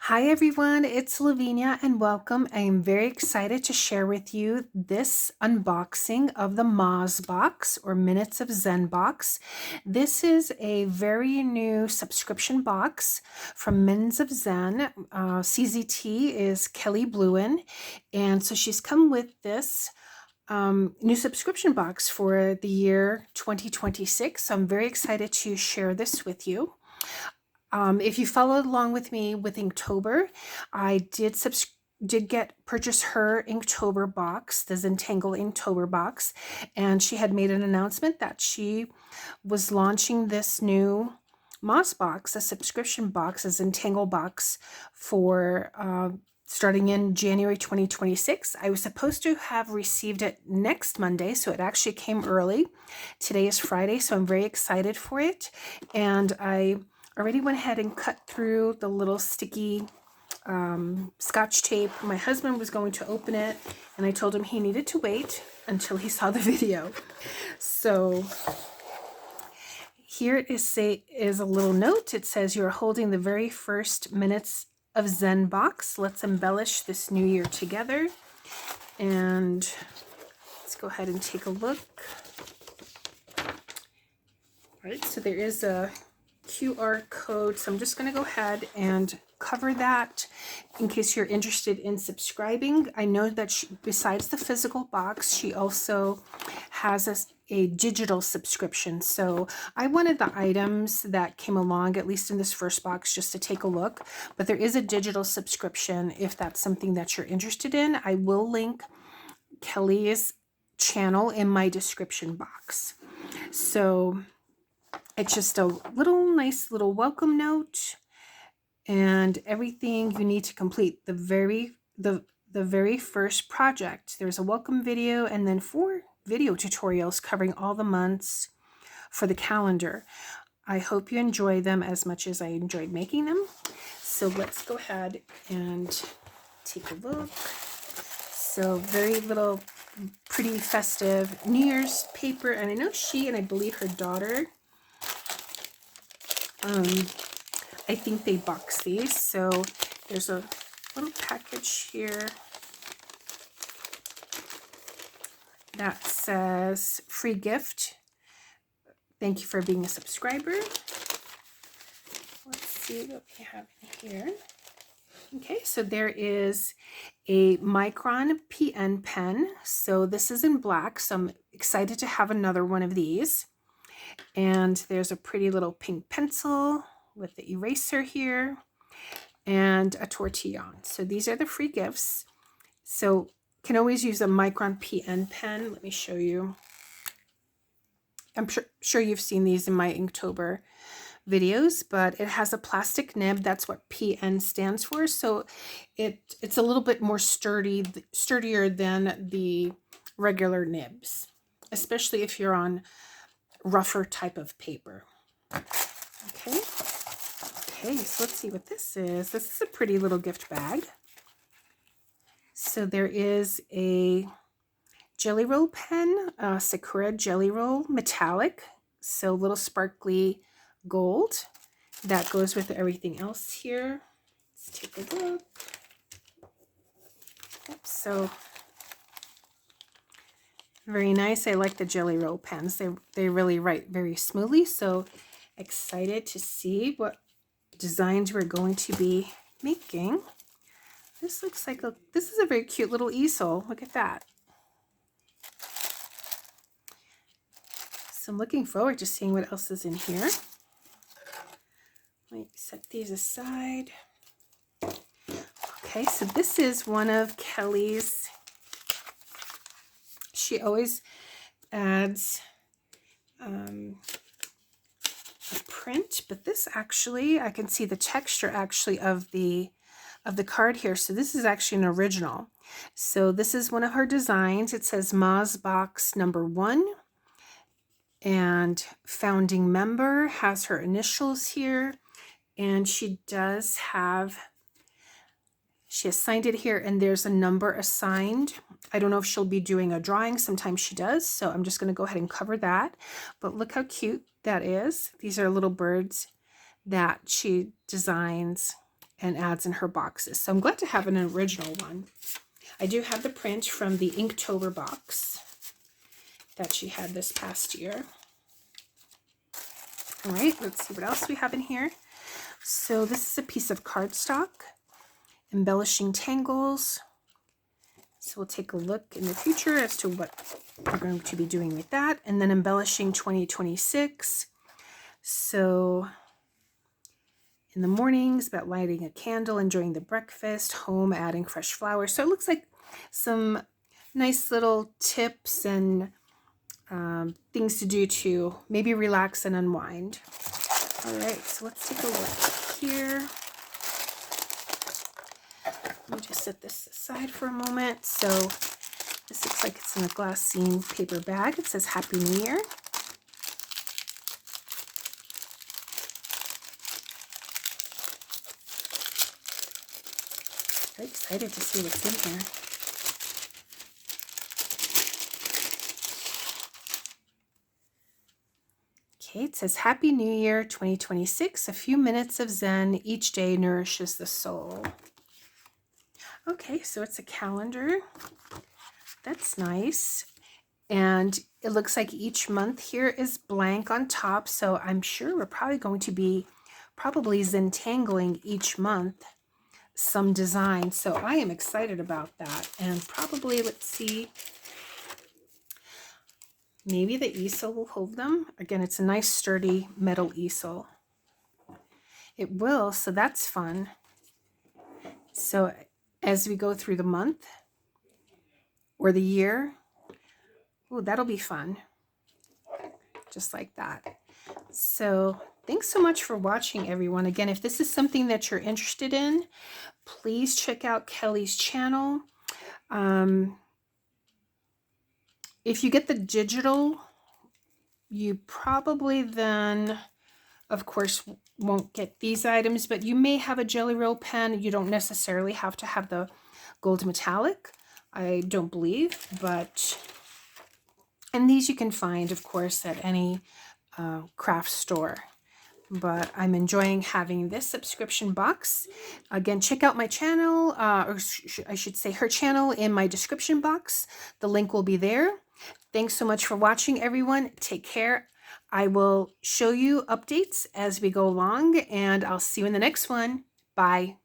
Hi everyone, it's Lavinia and welcome. I am very excited to share with you this unboxing of the MoZBox or Minutes of Zen box. This is a very new subscription box from Minutes of Zen. CZT is Kelli Blouin, and so she's come with this new subscription box for the year 2026. So I'm very excited to share this with you. If you followed along with me with Inktober, I did purchase her Inktober box, the Zentangle Inktober box, and she had made an announcement that she was launching this new MoZBox, a subscription box, a Zentangle box for starting in January 2026. I was supposed to have received it next Monday, so it actually came early. Today is Friday, so I'm very excited for it, and I already went ahead and cut through the little sticky scotch tape. My husband was going to open it, and I told him he needed to wait until he saw the video. So here is a little note. It says, "You're holding the very first Minutes of Zen box. Let's embellish this new year together." And let's go ahead and take a look. All right, so there is a QR code, so I'm just going to go ahead and cover that in case you're interested in subscribing. I know that besides the physical box, she also has a digital subscription. So I wanted the items that came along, at least in this first box, just to take a look. But there is a digital subscription if that's something that you're interested in. I will link Kelly's channel in my description box. So it's just a nice little welcome note and everything you need to complete the very first project. There's a welcome video and then 4 video tutorials covering all the months for the calendar. I hope you enjoy them as much as I enjoyed making them. So let's go ahead and take a look. So very little pretty festive New Year's paper, and I know she and I believe her daughter, I think they box these. So there's a little package here that says free gift. Thank you for being a subscriber. Let's see what we have in here. Okay, so there is a Micron PN pen. So this is in black, so I'm excited to have another one of these. And there's a pretty little pink pencil with the eraser here and a tortillon. So these are the free gifts. So can always use a Micron PN pen. Let me show you. I'm sure you've seen these in my Inktober videos, but it has a plastic nib. That's what PN stands for. So it's a little bit more sturdier than the regular nibs, especially if you're on rougher type of paper. Okay, so let's see what this is. This is a pretty little gift bag. So there is a jelly roll pen, Sakura jelly roll metallic, so little sparkly gold that goes with everything else here. Let's take a look. Oops, so very nice. I like the jelly roll pens. They really write very smoothly. So excited to see what designs we're going to be making. This looks like this is a very cute little easel. Look at that. So I'm looking forward to seeing what else is in here. Let me set these aside. Okay, so this is one of Kelly's. She always adds a print, but this actually, I can see the texture actually of the card here. So this is actually an original. So this is one of her designs. It says MoZBox #1, and founding member, has her initials here, and she has signed it here, and there's a number assigned. I don't know if she'll be doing a drawing. Sometimes she does, so I'm just going to go ahead and cover that. But look how cute that is. These are little birds that she designs and adds in her boxes. So I'm glad to have an original one. I do have the print from the Inktober box that she had this past year. All right, let's see what else we have in here. So this is a piece of cardstock, embellishing tangles. So we'll take a look in the future as to what we're going to be doing with that. And then embellishing 2026. So in the mornings, about lighting a candle, enjoying the breakfast, home, adding fresh flowers. So it looks like some nice little tips and things to do to maybe relax and unwind. All right, so let's take a look here. Let me just set this aside for a moment. So this looks like it's in a glassine paper bag. It says Happy New Year. Very excited to see what's in here. Okay, it says Happy New Year 2026. A few minutes of Zen each day nourishes the soul. Okay, so it's a calendar. That's nice. And it looks like each month here is blank on top. So I'm sure we're probably going to be Zentangling each month some design. So I am excited about that. And probably, let's see, maybe the easel will hold them. Again, it's a nice sturdy metal easel. It will, so that's fun. So as we go through the month or the year, oh, that'll be fun. Just like that. So thanks so much for watching, everyone. Again, if this is something that you're interested in, please check out Kelli's channel. If you get the digital, you probably then, of course, won't get these items, but you may have a Jelly Roll pen. You don't necessarily have to have the gold metallic, I don't believe, but, and these you can find, of course, at any craft store. But I'm enjoying having this subscription box. Again, check out my channel, or I should say her channel in my description box. The link will be there. Thanks so much for watching, everyone. Take care. I will show you updates as we go along, and I'll see you in the next one. Bye.